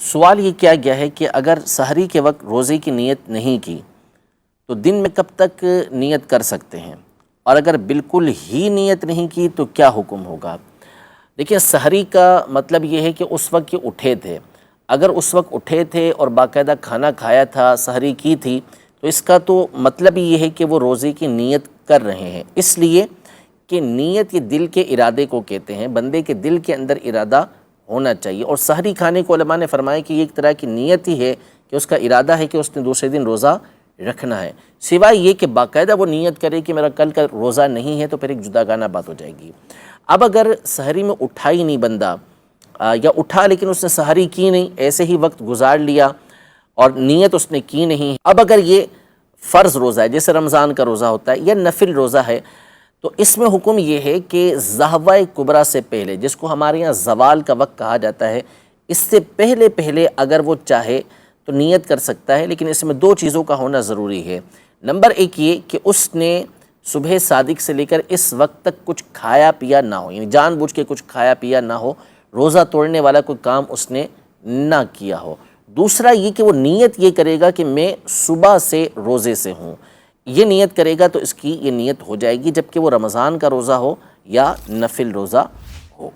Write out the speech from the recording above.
سوال یہ کیا گیا ہے کہ اگر سحری کے وقت روزے کی نیت نہیں کی تو دن میں کب تک نیت کر سکتے ہیں، اور اگر بالکل ہی نیت نہیں کی تو کیا حکم ہوگا؟ دیکھیں، سحری کا مطلب یہ ہے کہ اس وقت یہ اٹھے تھے، اگر اس وقت اٹھے تھے اور باقاعدہ کھانا کھایا تھا، سحری کی تھی، تو اس کا تو مطلب یہ ہے کہ وہ روزے کی نیت کر رہے ہیں، اس لیے کہ نیت یہ دل کے ارادے کو کہتے ہیں، بندے کے دل کے اندر ارادہ ہونا چاہیے، اور سحری کھانے کو علماء نے فرمایا کہ یہ ایک طرح کی نیت ہی ہے کہ اس کا ارادہ ہے کہ اس نے دوسرے دن روزہ رکھنا ہے، سوائے یہ کہ باقاعدہ وہ نیت کرے کہ میرا کل کا روزہ نہیں ہے، تو پھر ایک جداگانہ بات ہو جائے گی۔ اب اگر سحری میں اٹھا ہی نہیں بندہ، یا اٹھا لیکن اس نے سحری کی نہیں، ایسے ہی وقت گزار لیا اور نیت اس نے کی نہیں، اب اگر یہ فرض روزہ ہے جیسے رمضان کا روزہ ہوتا ہے یا نفل روزہ ہے، تو اس میں حکم یہ ہے کہ ضحوہ کبریٰ سے پہلے، جس کو ہمارے یہاں زوال کا وقت کہا جاتا ہے، اس سے پہلے اگر وہ چاہے تو نیت کر سکتا ہے، لیکن اس میں دو چیزوں کا ہونا ضروری ہے۔ نمبر ایک یہ کہ اس نے صبح صادق سے لے کر اس وقت تک کچھ کھایا پیا نہ ہو، یعنی جان بوجھ کے کچھ کھایا پیا نہ ہو، روزہ توڑنے والا کوئی کام اس نے نہ کیا ہو۔ دوسرا یہ کہ وہ نیت یہ کرے گا کہ میں صبح سے روزے سے ہوں، یہ نیت کرے گا تو اس کی یہ نیت ہو جائے گی، جبکہ وہ رمضان کا روزہ ہو یا نفل روزہ ہو۔